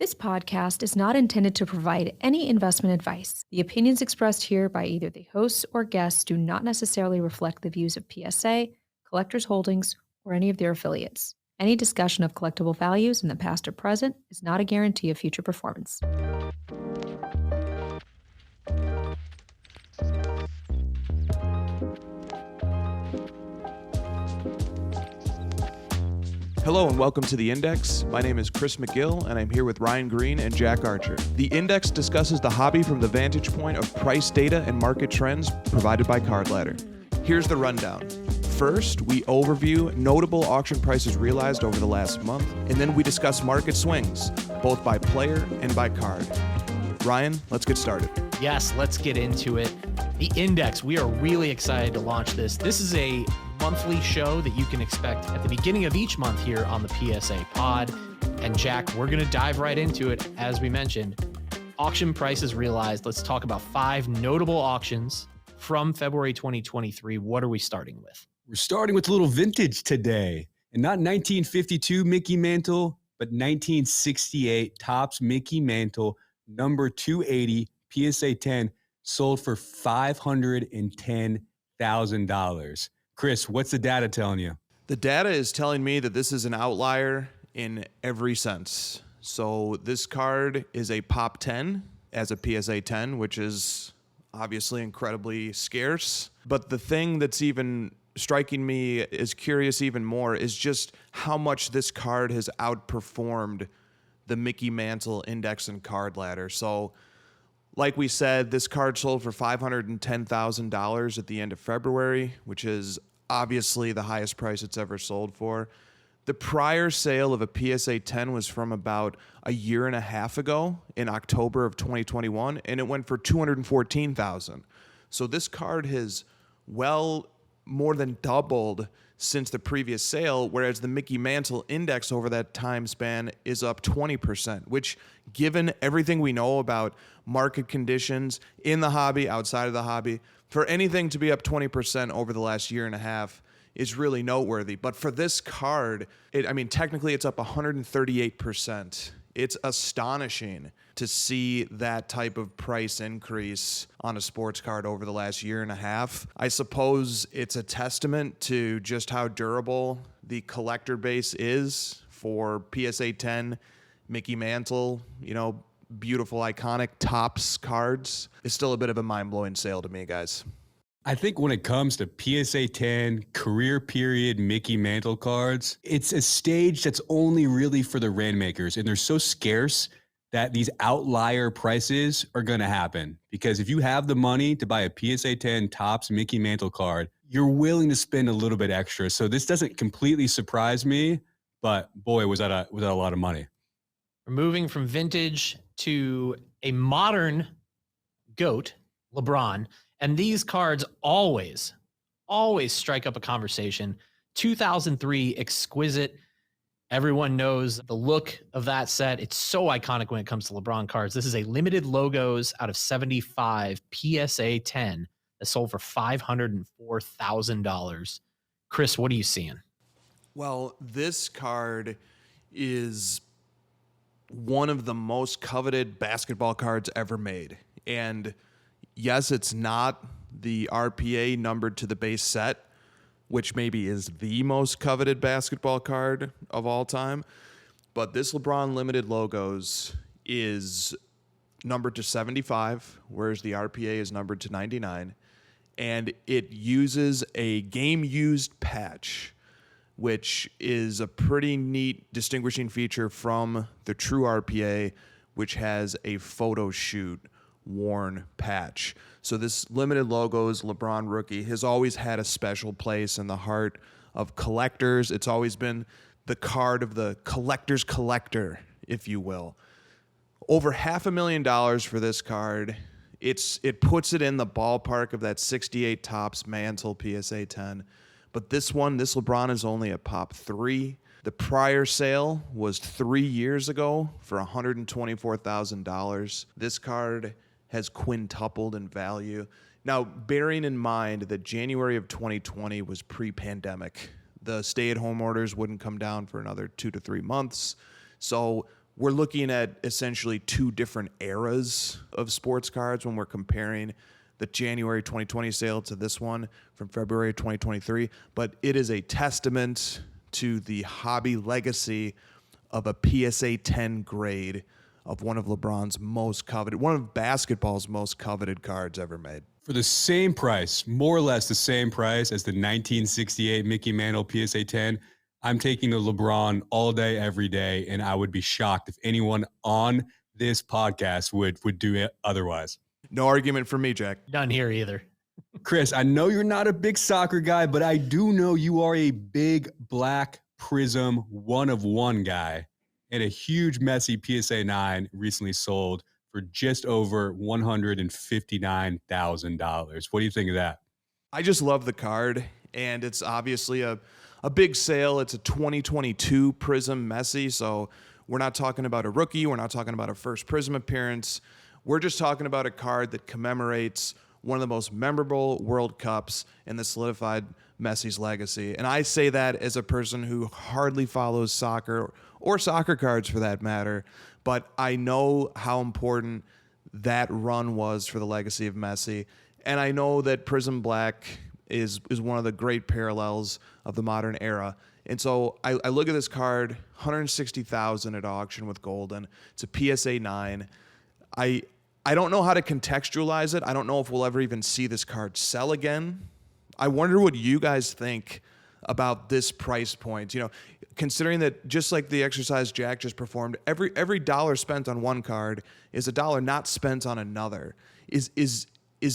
This podcast is not intended to provide any investment advice. The opinions expressed here by either the hosts or guests do not necessarily reflect the views of PSA, Collectors Holdings, or any of their affiliates. Any discussion of collectible values in the past or present is not a guarantee of future performance. Hello and welcome to The Index. My name is Chris McGill and I'm here with Ryan Green and Jack Archer. The Index discusses the hobby from the vantage point of price data and market trends provided by CardLadder. Here's the rundown. First, we overview notable auction prices realized over the last month, and then we discuss market swings, both by player and by card. Ryan, let's get started. Yes, let's get into it. The Index, we are really excited to launch this. This is a monthly show that you can expect at the beginning of each month here on the PSA Pod. And Jack, we're going to dive right into it. As we mentioned, auction prices realized. Let's talk about 5 notable auctions from February 2023. What are we starting with? We're starting with a little vintage today. And not 1952 Mickey Mantle, but 1968 Topps Mickey Mantle, number 280, PSA 10, sold for $510,000. Chris, what's the data telling you? The data is telling me that this is an outlier in every sense. So this card is a Pop 10 as a PSA 10, which is obviously incredibly scarce. But the thing that's even striking me is curious even more is just how much this card has outperformed the Mickey Mantle Index and CardLadder. So like we said, this card sold for $510,000 at the end of February, which is obviously the highest price it's ever sold for. The prior sale of a PSA 10 was from about a year and a half ago in October of 2021, and it went for $214,000. So this card has well more than doubled since the previous sale, whereas the Mickey Mantle Index over that time span is up 20%, which, given everything we know about market conditions in the hobby, outside of the hobby, for anything to be up 20% over the last year and a half is really noteworthy. But for this card, technically it's up 138%. It's astonishing to see that type of price increase on a sports card over the last year and a half. I suppose it's a testament to just how durable the collector base is for PSA 10, Mickey Mantle, beautiful, iconic Topps cards. It's still a bit of a mind-blowing sale to me, guys. I think when it comes to PSA 10 career period Mickey Mantle cards, it's a stage that's only really for the rainmakers, and they're so scarce that these outlier prices are going to happen. Because if you have the money to buy a PSA 10 Topps Mickey Mantle card, you're willing to spend a little bit extra. So this doesn't completely surprise me, but boy, was that a lot of money. We're moving from vintage to a modern GOAT, LeBron. And these cards always strike up a conversation. 2003 Exquisite. Everyone knows the look of that set. It's so iconic when it comes to LeBron cards. This is a limited logos out of 75 PSA 10 that sold for $504,000. Chris, what are you seeing? Well, this card is one of the most coveted basketball cards ever made. And yes, it's not the RPA numbered to the base set, which maybe is the most coveted basketball card of all time. But this LeBron limited logos is numbered to 75, whereas the RPA is numbered to 99. And it uses a game-used patch, which is a pretty neat distinguishing feature from the true RPA, which has a photo shoot worn patch. So this limited logos LeBron rookie has always had a special place in the heart of collectors. It's always been the card of the collector's collector, if you will. Over $500,000 for this card. It puts it in the ballpark of that 68 Topps Mantle PSA 10. But this LeBron is only a Pop 3. The prior sale was 3 years ago for $124,000. This card has quintupled in value. Now, bearing in mind that January of 2020 was pre-pandemic, the stay-at-home orders wouldn't come down for another 2 to 3 months. So we're looking at essentially two different eras of sports cards when we're comparing the January 2020 sale to this one from February 2023. But it is a testament to the hobby legacy of a PSA 10 grade of one of LeBron's most coveted, one of basketball's most coveted cards ever made. For the same price, more or less the same price as the 1968 Mickey Mantle PSA 10, I'm taking the LeBron all day, every day, and I would be shocked if anyone on this podcast would do it otherwise. No argument for me, Jack. None here either. Chris, I know you're not a big soccer guy, but I do know you are a big black Prism 1-of-1 guy, and a huge Messi PSA 9 recently sold for just over $159,000. What do you think of that? I just love the card, and it's obviously a big sale. It's a 2022 Prism Messi, so we're not talking about a rookie. We're not talking about a first Prism appearance. We're just talking about a card that commemorates one of the most memorable World Cups and the solidified Messi's legacy. And I say that as a person who hardly follows soccer or soccer cards for that matter, but I know how important that run was for the legacy of Messi. And I know that Prism Black is one of the great parallels of the modern era. And so I look at this card, $160,000 at auction with Golden. It's a PSA 9. I don't know how to contextualize it. I don't know if we'll ever even see this card sell again. I wonder what you guys think about this price point. You know, considering that just like the exercise Jack just performed, every dollar spent on one card is a dollar not spent on another. Is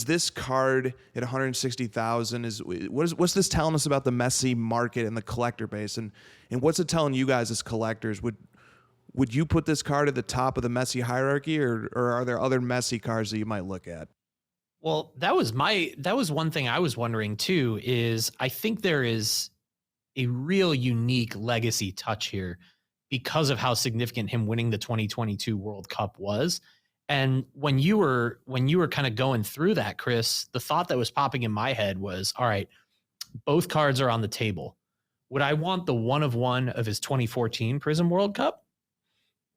this card at $160,000? What's this telling us about the Messi market and the collector base? And what's it telling you guys as collectors? Would you put this card at the top of the Messi hierarchy, or are there other Messi cards that you might look at? Well, that was one thing I was wondering too, is I think there is a real unique legacy touch here because of how significant him winning the 2022 World Cup was. And when you were kind of going through that, Chris, the thought that was popping in my head was, all right, both cards are on the table. Would I want the 1-of-1 of his 2014 Prism World Cup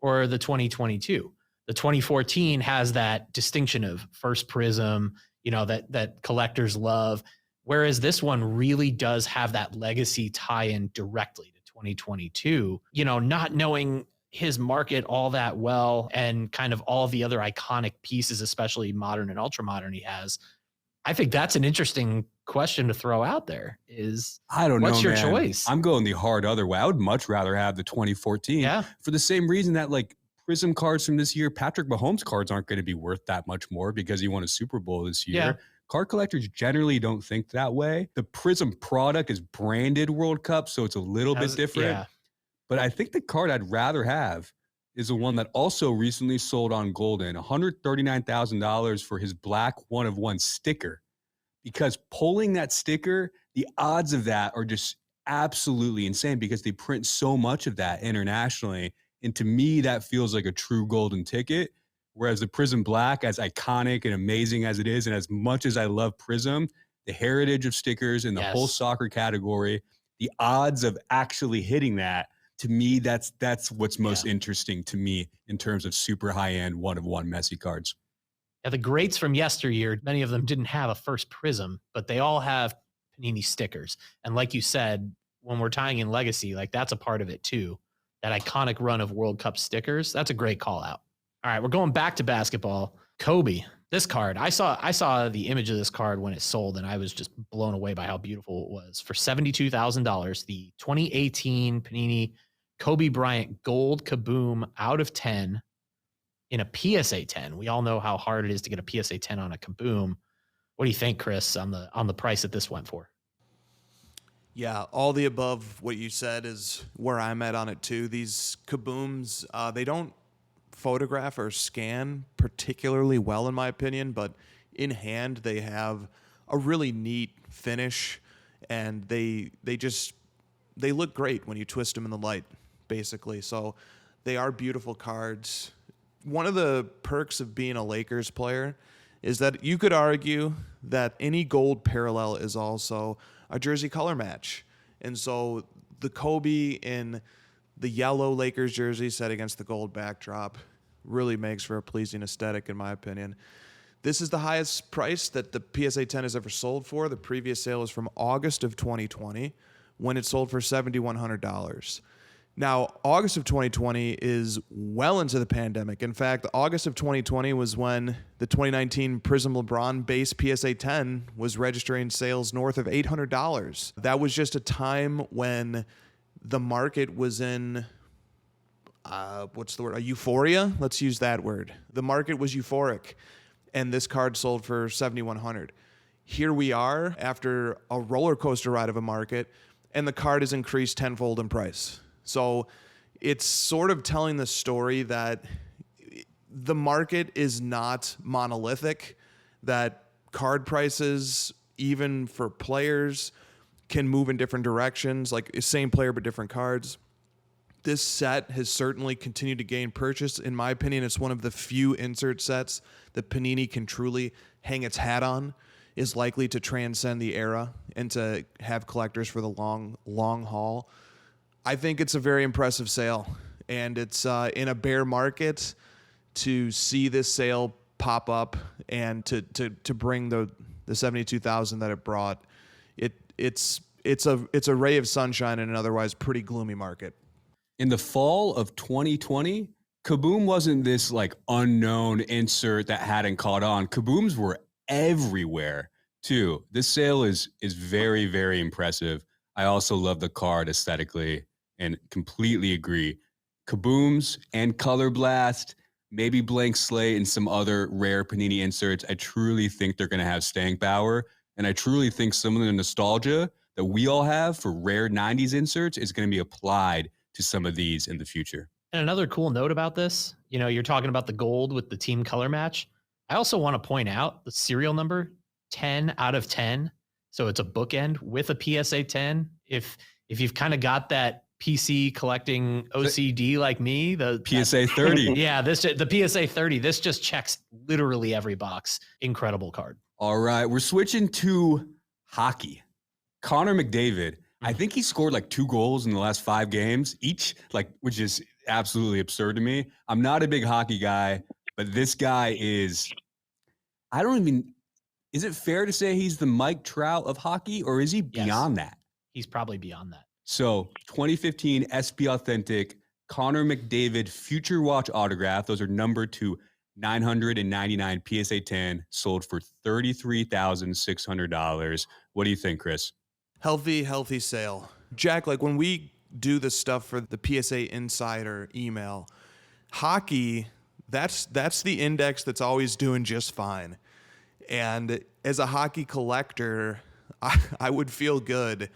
or the 2022? The 2014 has that distinction of first Prism, you know, that collectors love. Whereas this one really does have that legacy tie-in directly to 2022, you know, not knowing his market all that well and kind of all the other iconic pieces, especially modern and ultra modern he has. I think that's an interesting question to throw out there is, I don't know, what's your man. choice? I'm going the hard other way. I would much rather have the 2014 Yeah. for the same reason that like Prism cards from this year, Patrick Mahomes cards aren't going to be worth that much more because he won a Super Bowl this year. Yeah. Card collectors generally don't think that way. The Prism product is branded World Cup, so it's a little bit different. Yeah. But I think the card I'd rather have is the one that also recently sold on Golden, $139,000 for his black 1-of-1 sticker. Because pulling that sticker, the odds of that are just absolutely insane because they print so much of that internationally. And to me, that feels like a true golden ticket. Whereas the Prism Black, as iconic and amazing as it is, and as much as I love Prism, the heritage of stickers and the whole soccer category, the odds of actually hitting that, to me, that's what's most interesting to me in terms of super high-end 1-of-1 Messi cards. Yeah, the greats from yesteryear, many of them didn't have a first Prism, but they all have Panini stickers. And like you said, when we're tying in legacy, like that's a part of it too. That iconic run of World Cup stickers, that's a great call out. All right, we're going back to basketball. Kobe, this card, I saw the image of this card when it sold, and I was just blown away by how beautiful it was. For $72,000, the 2018 Panini Kobe Bryant Gold Kaboom out of 10 in a PSA 10. We all know how hard it is to get a PSA 10 on a Kaboom. What do you think, Chris, on the price that this went for? Yeah, all the above what you said is where I'm at on it too. These Kabooms, they don't photograph or scan particularly well in my opinion, but in hand they have a really neat finish, and they look great when you twist them in the light, basically. So they are beautiful cards. One of the perks of being a Lakers player is that you could argue that any gold parallel is also a jersey color match. And so the Kobe in The yellow Lakers jersey set against the gold backdrop really makes for a pleasing aesthetic, in my opinion. This is the highest price that the PSA 10 has ever sold for. The previous sale is from August of 2020, when it sold for $7,100. Now, August of 2020 is well into the pandemic. In fact, August of 2020 was when the 2019 Prism LeBron base PSA 10 was registering sales north of $800. That was just a time when the market was in, what's the word? A euphoria? Let's use that word. The market was euphoric, and this card sold for $7,100. Here we are after a roller coaster ride of a market, and the card has increased tenfold in price. So it's sort of telling the story that the market is not monolithic, that card prices, even for players, can move in different directions, like same player but different cards. This set has certainly continued to gain purchase. In my opinion, it's one of the few insert sets that Panini can truly hang its hat on, is likely to transcend the era and to have collectors for the long haul. I think it's a very impressive sale, and it's in a bear market to see this sale pop up and to bring the 72,000 that it brought. It's a ray of sunshine in an otherwise pretty gloomy market. In the fall of 2020, Kaboom wasn't this like unknown insert that hadn't caught on. Kabooms were everywhere too. This sale is very, very impressive. I also love the card aesthetically and completely agree. Kabooms and Color Blast, maybe Blank Slate and some other rare Panini inserts, I truly think they're going to have staying power. And I truly think some of the nostalgia that we all have for rare 90s inserts is going to be applied to some of these in the future. And another cool note about this, you're talking about the gold with the team color match. I also want to point out the serial number 10 out of 10. So it's a bookend with a PSA 10. If you've kind of got that PC collecting OCD like me, the PSA 30. Yeah, the PSA 30. This just checks literally every box. Incredible card. All right, we're switching to hockey. Connor McDavid, I think he scored like 2 goals in the last 5 games each, which is absolutely absurd to me. I'm not a big hockey guy, but this guy is, is it fair to say he's the Mike Trout of hockey, or is he beyond that? He's probably beyond that. So 2015 SP Authentic Connor McDavid Future Watch autograph. Those are numbered to 999 PSA 10, sold for $33,600. What do you think, Chris? Healthy sale. Jack, like when we do the stuff for the PSA Insider email, hockey, that's the index that's always doing just fine. And as a hockey collector, I would feel good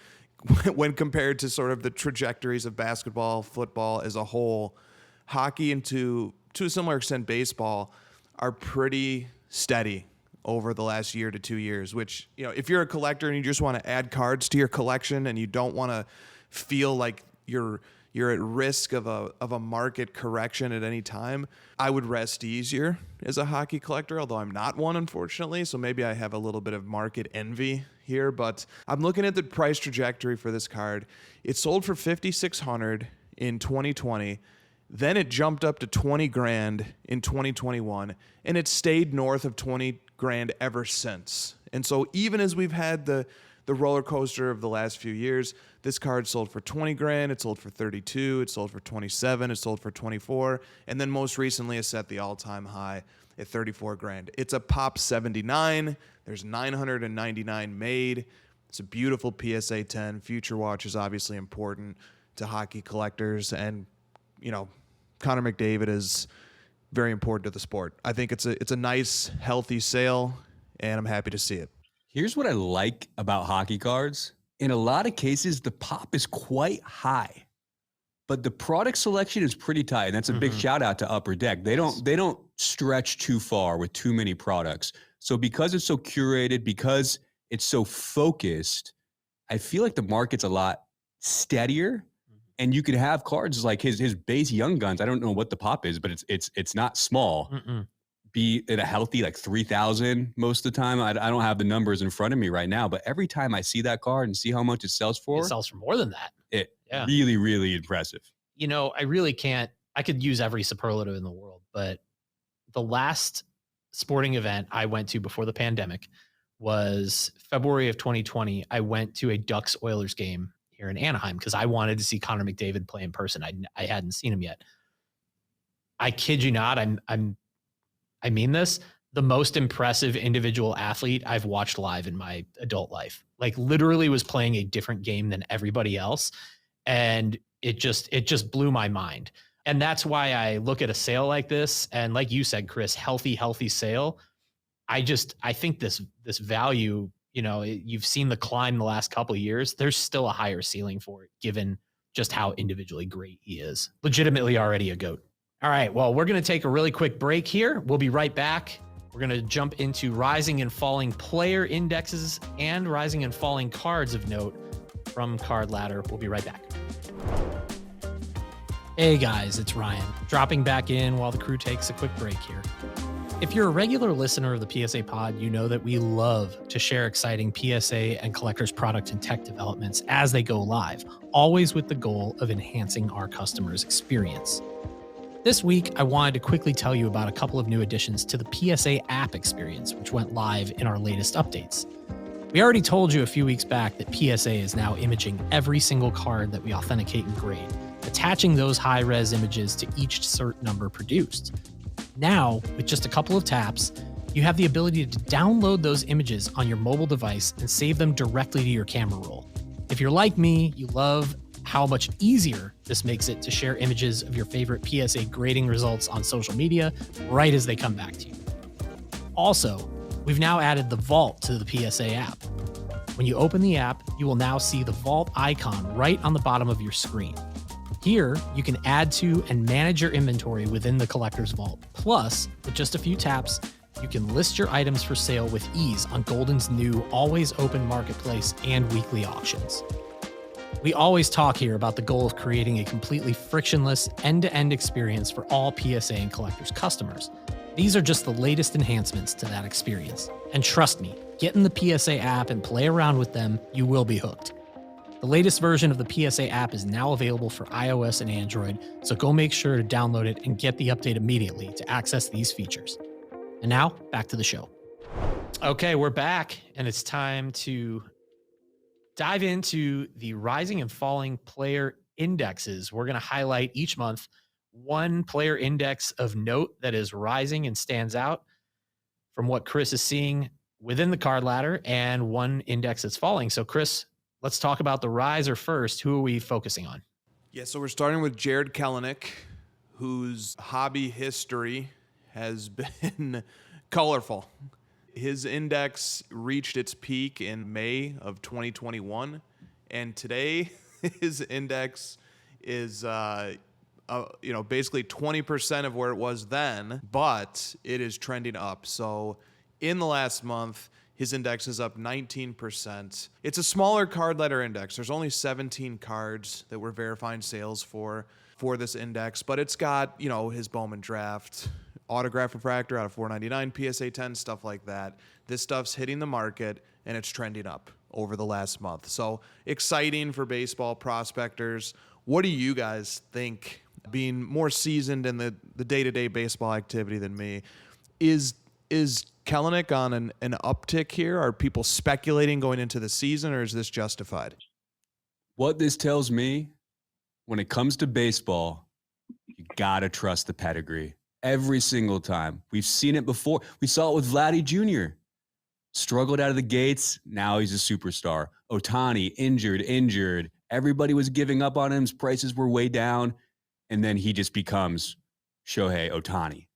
when compared to sort of the trajectories of basketball, football as a whole. Hockey and to a similar extent baseball are pretty steady over the last year to 2 years, which, if you're a collector and you just want to add cards to your collection and you don't want to feel like you're at risk of a market correction at any time, I would rest easier as a hockey collector, although I'm not one, unfortunately. So maybe I have a little bit of market envy here, but I'm looking at the price trajectory for this card. It sold for $5,600 in 2020. Then it jumped up to $20,000 in 2021, and it stayed north of $20,000 ever since. And so even as we've had the roller coaster of the last few years, this card sold for $20,000, it sold for $32,000, it sold for $27,000, it sold for $24,000, and then most recently it set the all-time high at $34,000. It's a pop 79. There's 999 made. It's a beautiful PSA 10. Future Watch is obviously important to hockey collectors, and Connor McDavid is very important to the sport. I think it's a nice, healthy sale, and I'm happy to see it. Here's what I like about hockey cards. In a lot of cases, the pop is quite high, but the product selection is pretty tight. And that's a big shout out to Upper Deck. They don't stretch too far with too many products. So because it's so curated, because it's so focused, I feel like the market's a lot steadier. And you could have cards like his base Young Guns. I don't know what the pop is, but it's not small. Be at a healthy like 3,000 most of the time. I don't have the numbers in front of me right now, but every time I see that card and see how much it sells for more than that. Really, really impressive. I really can't. I could use every superlative in the world, but the last sporting event I went to before the pandemic was February of 2020. I went to a Ducks Oilers game here in Anaheim because I wanted to see Connor McDavid play in person. I hadn't seen him yet. I kid you not. I mean this. The most impressive individual athlete I've watched live in my adult life. Like literally was playing a different game than everybody else. And it just blew my mind. And that's why I look at a sale like this. And like you said, Chris, healthy sale. I think this value, you've seen the climb the last couple of years. There's still a higher ceiling for it, given just how individually great he is. Legitimately already a GOAT. All right. Well, we're going to take a really quick break here. We'll be right back. We're going to jump into rising and falling player indexes and rising and falling cards of note from CardLadder. We'll be right back. Hey guys, it's Ryan, dropping back in while the crew takes a quick break here. If you're a regular listener of the PSA Pod, you know that we love to share exciting PSA and collectors product and tech developments as they go live, always with the goal of enhancing our customers' experience. This week, I wanted to quickly tell you about a couple of new additions to the PSA app experience, which went live in our latest updates. We already told you a few weeks back that PSA is now imaging every single card that we authenticate and grade, attaching those high-res images to each cert number produced. Now, with just a couple of taps, you have the ability to download those images on your mobile device and save them directly to your camera roll. If you're like me, you love how much easier this makes it to share images of your favorite PSA grading results on social media right as they come back to you. Also, we've now added the Vault to the PSA app. When you open the app, you will now see the Vault icon right on the bottom of your screen. Here, you can add to and manage your inventory within the collector's vault. Plus, with just a few taps, you can list your items for sale with ease on Golden's new always open marketplace and weekly auctions. We always talk here about the goal of creating a completely frictionless end-to-end experience for all PSA and collectors customers. These are just the latest enhancements to that experience. And trust me, get in the PSA app and play around with them, you will be hooked. The latest version of the PSA app is now available for iOS and Android, so go make sure to download it and get the update immediately to access these features. And now, back to the show. Okay, we're back, and it's time to dive into the rising and falling player indexes. We're going to highlight each month one player index of note that is rising and stands out from what Chris is seeing within the card ladder, and one index that's falling. So, Chris, let's talk about the riser first. Who are we focusing on? Yeah, so we're starting with Jared Kelenic, whose hobby history has been colorful. His index reached its peak in May of 2021, and today his index is basically 20% of where it was then, but it is trending up. So in the last month, his index is up 19%. It's a smaller CardLadder index. There's only 17 cards that we're verifying sales for this index, but it's got, his Bowman draft, autograph refractor out of 499, PSA 10, stuff like that. This stuff's hitting the market, and it's trending up over the last month. So exciting for baseball prospectors. What do you guys think, being more seasoned in the day-to-day baseball activity than me? Is Kelenic on an uptick here? Are people speculating going into the season, or is this justified? What this tells me, when it comes to baseball, you got to trust the pedigree. Every single time. We've seen it before. We saw it with Vladdy Jr. Struggled out of the gates. Now he's a superstar. Ohtani, injured. Everybody was giving up on him. His prices were way down. And then he just becomes Shohei Ohtani.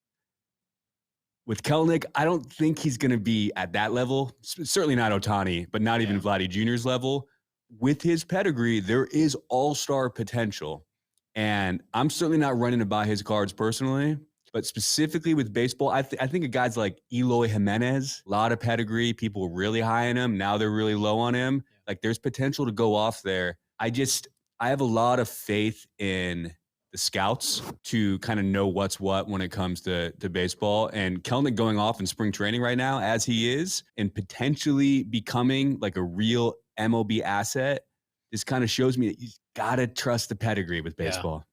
With Kelenic, I don't think he's going to be at that level. Certainly not Ohtani, but not even Vladdy Jr.'s level. With his pedigree, there is all-star potential. And I'm certainly not running to buy his cards personally. But specifically with baseball, I think of guys like Eloy Jimenez, a lot of pedigree. People were really high on him. Now they're really low on him. Like, there's potential to go off there. I have a lot of faith in the scouts to kind of know what's what when it comes to baseball. And Kelenic going off in spring training right now, as he is, and potentially becoming like a real MLB asset, this kind of shows me that you got to trust the pedigree with baseball.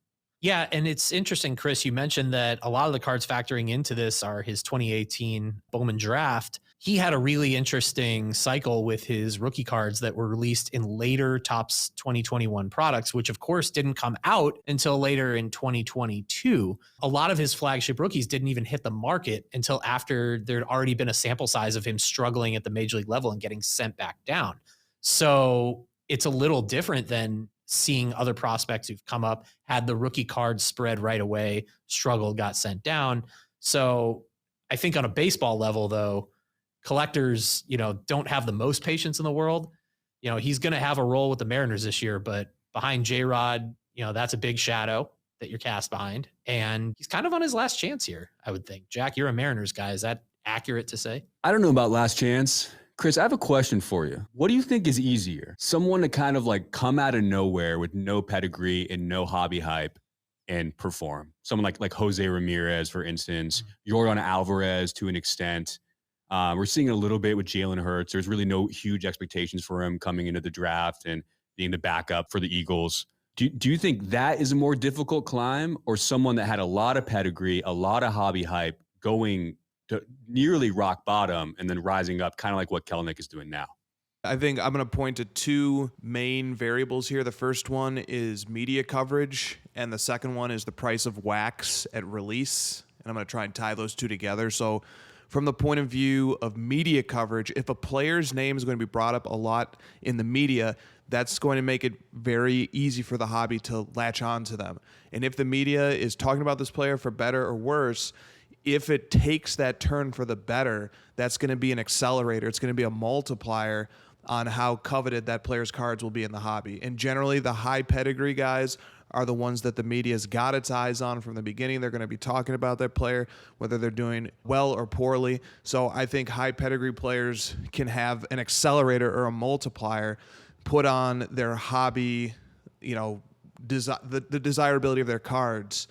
Yeah, and it's interesting, Chris, you mentioned that a lot of the cards factoring into this are his 2018 Bowman draft. He had a really interesting cycle with his rookie cards that were released in later Topps 2021 products, which of course didn't come out until later in 2022. A lot of his flagship rookies didn't even hit the market until after there'd already been a sample size of him struggling at the major league level and getting sent back down. So it's a little different than seeing other prospects who've come up, had the rookie card spread right away, struggled, got sent down. So I think on a baseball level, though, collectors, don't have the most patience in the world. He's going to have a role with the Mariners this year, but behind J-Rod, that's a big shadow that you're cast behind. And he's kind of on his last chance here, I would think. Jack, you're a Mariners guy. Is that accurate to say? I don't know about last chance. Chris, I have a question for you. What do you think is easier? Someone to kind of like come out of nowhere with no pedigree and no hobby hype and perform. Someone like Jose Ramirez, for instance, Yordan Alvarez to an extent. We're seeing it a little bit with Jalen Hurts. There's really no huge expectations for him coming into the draft and being the backup for the Eagles. Do you think that is a more difficult climb, or someone that had a lot of pedigree, a lot of hobby hype, going to nearly rock bottom and then rising up, kind of like what Kelenic is doing now? I think I'm going to point to two main variables here. The first one is media coverage, and the second one is the price of wax at release. And I'm going to try and tie those two together. So from the point of view of media coverage, if a player's name is going to be brought up a lot in the media, that's going to make it very easy for the hobby to latch on to them. And if the media is talking about this player for better or worse, if it takes that turn for the better, that's going to be an accelerator. It's going to be a multiplier on how coveted that player's cards will be in the hobby. And generally, the high pedigree guys are the ones that the media's got its eyes on from the beginning. They're going to be talking about that player, whether they're doing well or poorly. So I think high pedigree players can have an accelerator or a multiplier put on their hobby, the desirability of their cards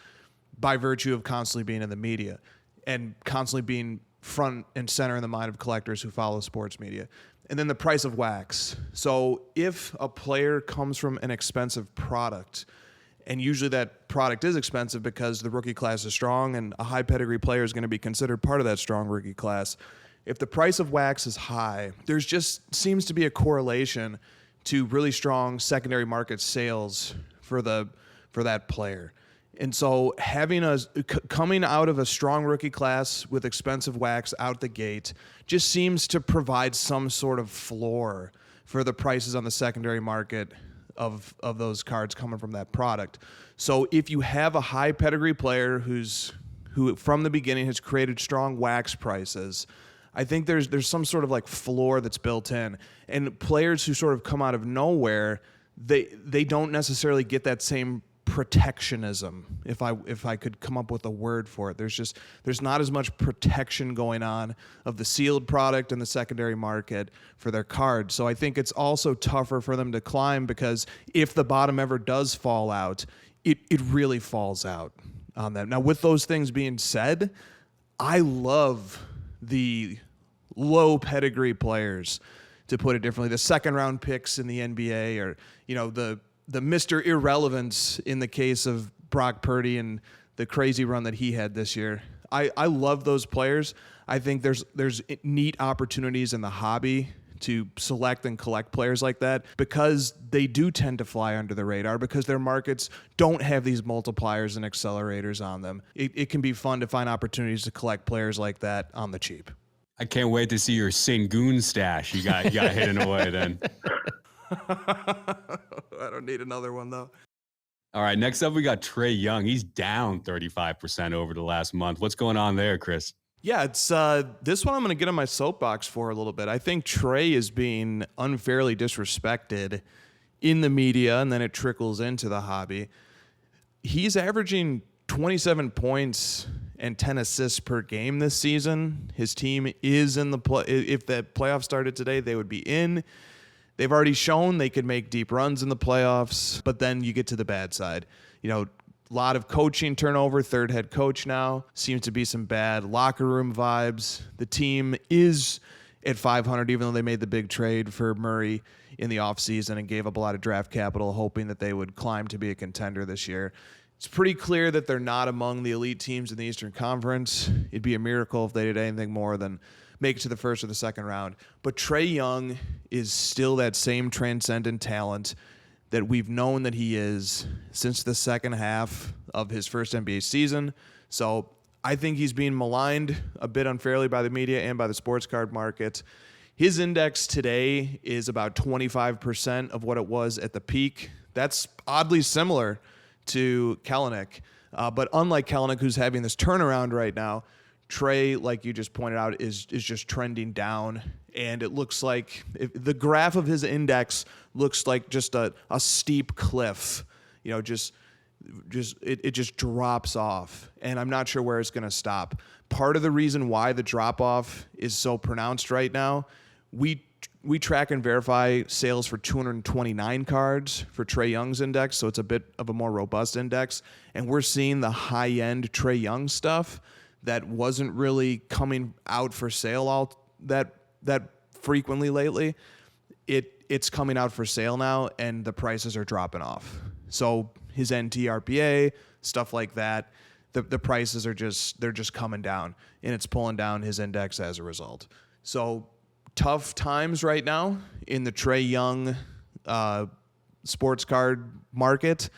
by virtue of constantly being in the media and constantly being front and center in the mind of collectors who follow sports media. And then the price of wax. So if a player comes from an expensive product, and usually that product is expensive because the rookie class is strong and a high pedigree player is going to be considered part of that strong rookie class. If the price of wax is high, there's just seems to be a correlation to really strong secondary market sales for that player. And so coming out of a strong rookie class with expensive wax out the gate just seems to provide some sort of floor for the prices on the secondary market of those cards coming from that product. So if you have a high pedigree player who from the beginning has created strong wax prices, I think there's some sort of like floor that's built in. And players who sort of come out of nowhere, they don't necessarily get that same protectionism, if I could come up with a word for it. There's not as much protection going on of the sealed product in the secondary market for their cards. So I think it's also tougher for them to climb, because if the bottom ever does fall out, it really falls out on them. Now, with those things being said, I love the low pedigree players, to put it differently, the second round picks in the NBA, or the Mr. Irrelevance in the case of Brock Purdy and the crazy run that he had this year. I love those players. I think there's neat opportunities in the hobby to select and collect players like that, because they do tend to fly under the radar, because their markets don't have these multipliers and accelerators on them. It can be fun to find opportunities to collect players like that on the cheap. I can't wait to see your Sengun stash you got hidden away then. I don't need another one, though. All right, next up we got Trae Young. He's down 35% over the last month. What's going on there, Chris? Yeah, it's this one I'm going to get on my soapbox for a little bit. I think Trae is being unfairly disrespected in the media, and then it trickles into the hobby. He's averaging 27 points and 10 assists per game this season. His team is in the play. If the playoffs started today, they would be in. They've already shown they could make deep runs in the playoffs, but then you get to the bad side. A lot of coaching turnover, third head coach now. Seems to be some bad locker room vibes. The team is at 500, even though they made the big trade for Murray in the offseason and gave up a lot of draft capital, hoping that they would climb to be a contender this year. It's pretty clear that they're not among the elite teams in the Eastern Conference. It'd be a miracle if they did anything more than make it to the first or the second round. But Trae Young is still that same transcendent talent that we've known that he is since the second half of his first NBA season. So I think he's being maligned a bit unfairly by the media and by the sports card market. His index today is about 25% of what it was at the peak. That's oddly similar to Kellenic. But unlike Kellenic, who's having this turnaround right now, Trae, like you just pointed out, is just trending down. And it looks like the graph of his index looks like just a steep cliff. You know, it just drops off. And I'm not sure where it's going to stop. Part of the reason why the drop off is so pronounced right now, we track and verify sales for 229 cards for Trae Young's index, so it's a bit of a more robust index. And we're seeing the high-end Trae Young stuff that wasn't really coming out for sale all that frequently lately. It's coming out for sale now, and the prices are dropping off. So his NTRPA, stuff like that, the prices are just coming down, and it's pulling down his index as a result. So tough times right now in the Trae Young sports card market,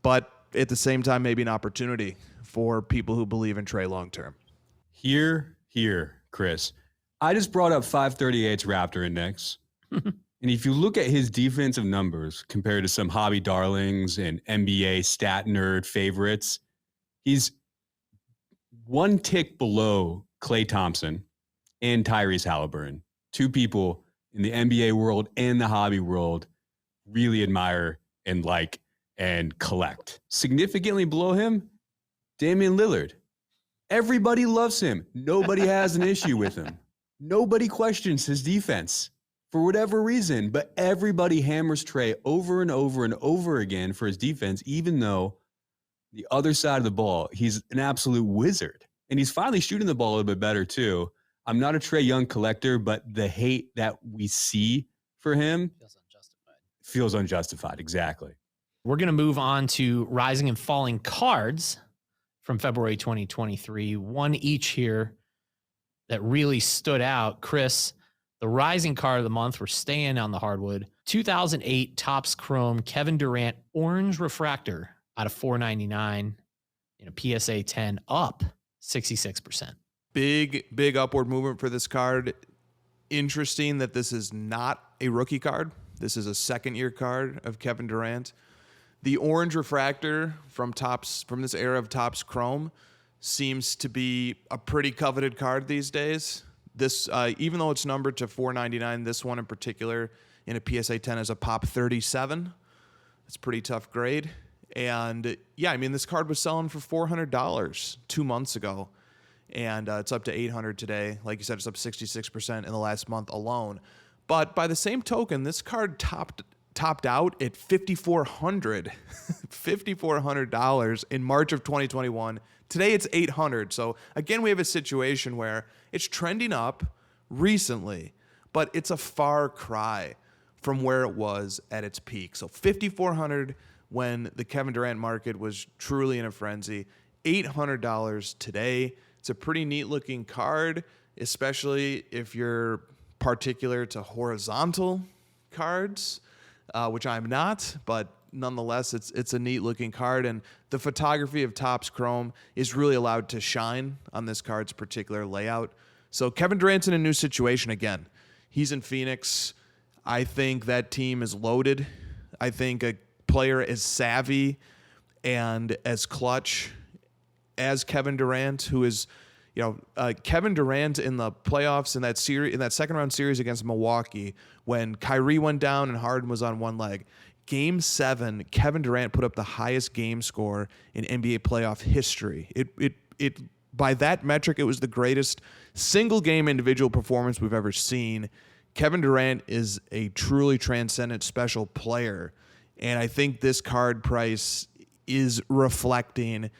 but at the same time, maybe an opportunity for people who believe in Trae long term. Here, Chris. I just brought up 538's Raptor Index. And if you look at his defensive numbers compared to some hobby darlings and NBA stat nerd favorites, he's one tick below Klay Thompson and Tyrese Halliburton. Two people in the NBA world and the hobby world really admire and like and collect. Significantly below him, Damian Lillard. Everybody loves him. Nobody has an issue with him. Nobody questions his defense for whatever reason, but everybody hammers Trae over and over and over again for his defense, even though the other side of the ball, he's an absolute wizard. And he's finally shooting the ball a little bit better too. I'm not a Trae Young collector, but the hate that we see for him feels unjustified. Exactly. We're going to move on to rising and falling cards from February 2023. One each here that really stood out. Chris, the rising card of the month, we're staying on the hardwood. 2008 Topps Chrome Kevin Durant Orange Refractor out of $4.99 in a PSA 10, up 66%. Big upward movement for this card. Interesting that this is not a rookie card. This is a second-year card of Kevin Durant. The orange refractor from this era of Topps Chrome seems to be a pretty coveted card these days. This, even though it's numbered to $4.99, this one in particular in a PSA 10 is a pop 37. It's a pretty tough grade. And yeah, I mean, this card was selling for $400 2 months ago. And it's up to $800 today. Like you said, it's up 66% in the last month alone. But by the same token, this card topped out at $5,400, $5,400 in March of 2021. Today it's $800. So again, we have a situation where it's trending up recently, but it's a far cry from where it was at its peak. So $5,400 when the Kevin Durant market was truly in a frenzy, $800 today. It's a pretty neat looking card, especially if you're particular to horizontal cards, which I'm not, but nonetheless, it's a neat looking card. And the photography of Topps Chrome is really allowed to shine on this card's particular layout. So Kevin Durant's in a new situation again. He's in Phoenix. I think that team is loaded. I think a player as savvy and as clutch as Kevin Durant, who is, Kevin Durant in the playoffs in that second round series against Milwaukee, when Kyrie went down and Harden was on one leg. Game 7, Kevin Durant put up the highest game score in NBA playoff history. It by that metric, it was the greatest single game individual performance we've ever seen. Kevin Durant is a truly transcendent special player, and I think this card price is reflecting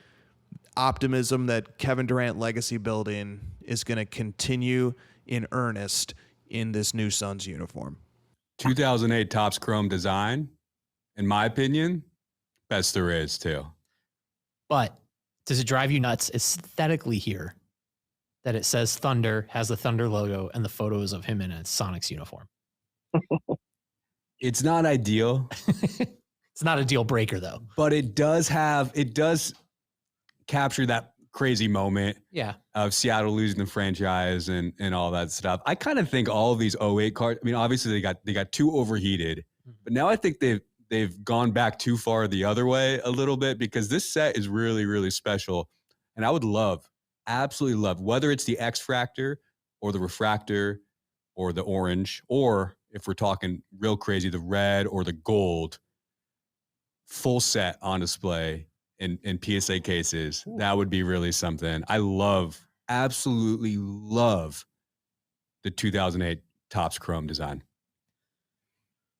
optimism that Kevin Durant legacy building is going to continue in earnest in this new Suns uniform. 2008 Topps Chrome design, in my opinion, best there is too. But does it drive you nuts aesthetically here that it says Thunder, has the Thunder logo, and the photos of him in a Sonics uniform? It's not ideal. It's not a deal breaker, though. But it does capture that crazy moment of Seattle losing the franchise and all that stuff. I kind of think all of these 08 cards, I mean, obviously they got too overheated, but now I think they've gone back too far the other way a little bit, because this set is really, really special. And I would absolutely love, whether it's the X-Fractor or the Refractor or the orange, or if we're talking real crazy, the red or the gold, full set on display in PSA cases. Ooh. That would be really something. I absolutely love the 2008 Topps Chrome design.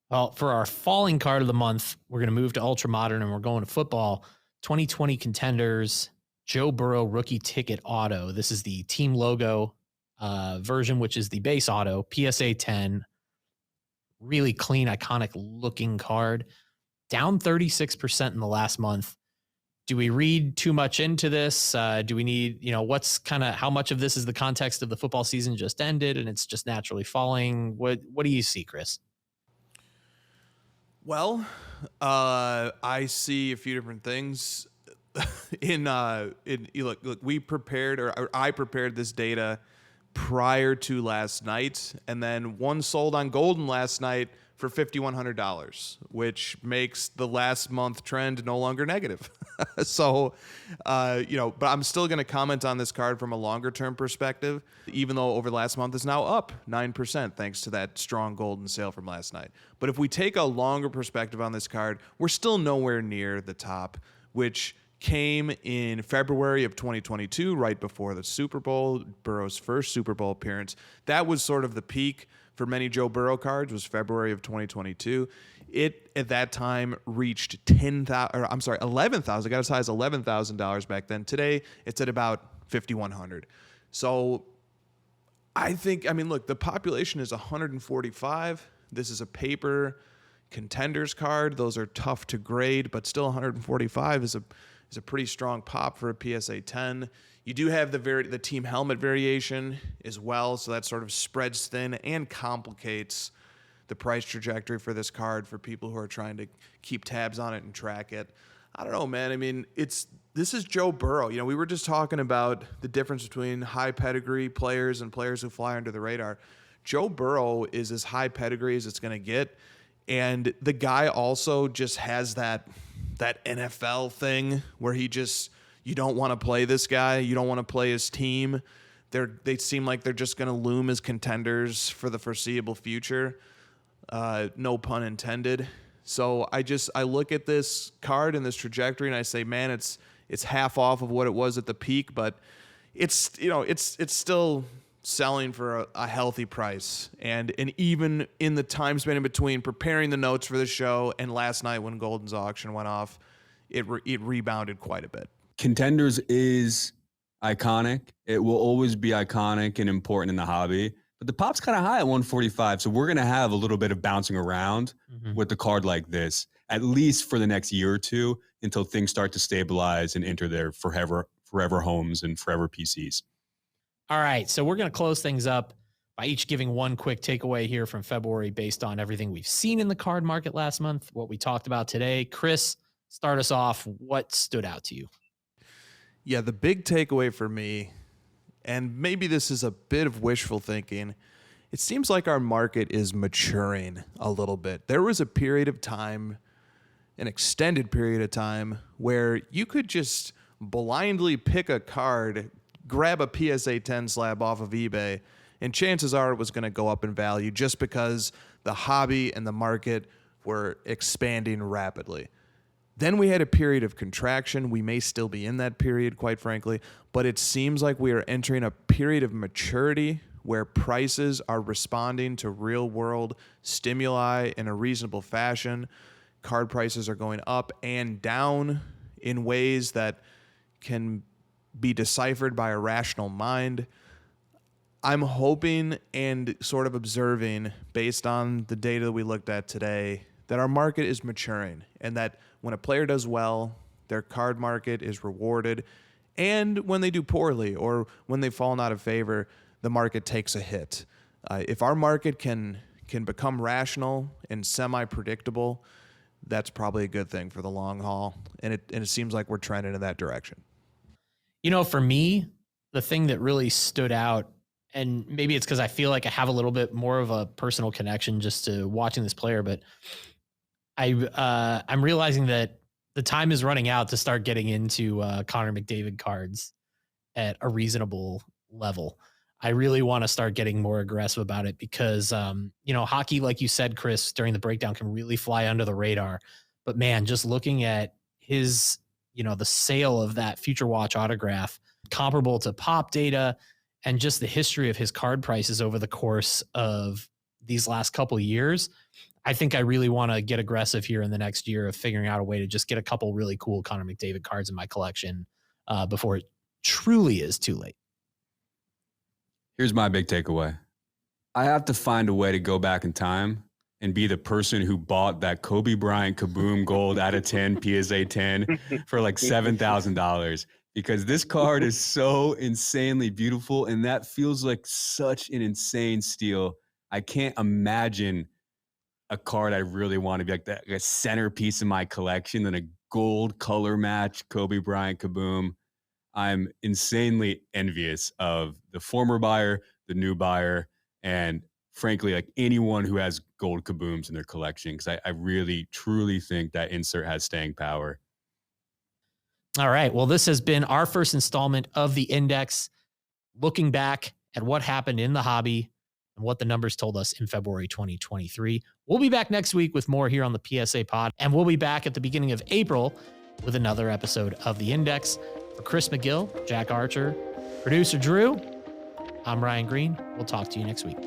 Well, for our falling card of the month, we're going to move to Ultra Modern, and we're going to football. 2020 Contenders, Joe Burrow rookie ticket auto. This is the team logo version, which is the base auto, PSA 10. Really clean, iconic looking card. Down 36% in the last month. Do we read too much into this? Do we need, what's how much of this is the context of the football season just ended and it's just naturally falling? What do you see, Chris? Well, I see a few different things. Look, we prepared, or I prepared this data prior to last night, and then one sold on Golden last night for $5,100, which makes the last month trend no longer negative. So, but I'm still going to comment on this card from a longer term perspective, even though over the last month is now up 9% thanks to that strong Golden sale from last night. But if we take a longer perspective on this card, we're still nowhere near the top, which came in February of 2022, right before the Super Bowl, Burrow's first Super Bowl appearance. That was sort of the peak for many Joe Burrow cards, was February of 2022. It, at that time, reached $11,000. It got as high as $11,000 back then. Today, it's at about $5,100. So look, the population is 145. This is a paper Contenders card. Those are tough to grade, but still 145 is a pretty strong pop for a PSA 10. You do have the team helmet variation as well, so that sort of spreads thin and complicates the price trajectory for this card for people who are trying to keep tabs on it and track it. I don't know, man. I mean, this is Joe Burrow. We were just talking about the difference between high pedigree players and players who fly under the radar. Joe Burrow is as high pedigree as it's going to get, and the guy also just has that NFL thing where you don't want to play this guy. You don't want to play his team. They seem like they're just going to loom as contenders for the foreseeable future. No pun intended. So I look at this card and this trajectory and I say, man, it's half off of what it was at the peak, but it's still selling for a healthy price. And even in the time span in between preparing the notes for the show and last night when Golden's auction went off, it rebounded quite a bit. Contenders is iconic. It will always be iconic and important in the hobby. But the pop's kind of high at 145, so we're going to have a little bit of bouncing around with the card like this, at least for the next year or two, until things start to stabilize and enter their forever homes and forever PCs. All right, so we're going to close things up by each giving one quick takeaway here from February based on everything we've seen in the card market last month, what we talked about today. Chris, start us off. What stood out to you? Yeah, the big takeaway for me, and maybe this is a bit of wishful thinking, it seems like our market is maturing a little bit. There was a period of time, an extended period of time, where you could just blindly pick a card, grab a PSA 10 slab off of eBay, and chances are it was going to go up in value just because the hobby and the market were expanding rapidly. Then we had a period of contraction. We may still be in that period, quite frankly, but it seems like we are entering a period of maturity where prices are responding to real-world stimuli in a reasonable fashion. Card prices are going up and down in ways that can be deciphered by a rational mind. I'm hoping and sort of observing, based on the data that we looked at today, that our market is maturing and that when a player does well, their card market is rewarded. And when they do poorly or when they've fallen out of favor, the market takes a hit. If our market can become rational and semi-predictable, that's probably a good thing for the long haul. And it seems like we're trending in that direction. For me, the thing that really stood out, and maybe it's because I feel like I have a little bit more of a personal connection just to watching this player, but I'm realizing that the time is running out to start getting into Connor McDavid cards at a reasonable level. I really want to start getting more aggressive about it because, hockey, like you said, Chris, during the breakdown can really fly under the radar. But man, just looking at his, the sale of that Future Watch autograph comparable to pop data and just the history of his card prices over the course of these last couple of years, I think I really want to get aggressive here in the next year of figuring out a way to just get a couple really cool Connor McDavid cards in my collection before it truly is too late. Here's my big takeaway. I have to find a way to go back in time and be the person who bought that Kobe Bryant Kaboom Gold out of 10 PSA 10 for like $7,000 because this card is so insanely beautiful and that feels like such an insane steal. I can't imagine a card I really want to be like a centerpiece in my collection than a gold color match Kobe Bryant Kaboom. I'm insanely envious of the former buyer, the new buyer, and frankly, like anyone who has gold Kabooms in their collection, because I really, truly think that insert has staying power. All right. Well, this has been our first installment of the Index, looking back at what happened in the hobby and what the numbers told us in February 2023. We'll be back next week with more here on the PSA Pod, and we'll be back at the beginning of April with another episode of the Index. For Chris McGill, Jack Archer, producer Drew, I'm Ryan Green. We'll talk to you next week.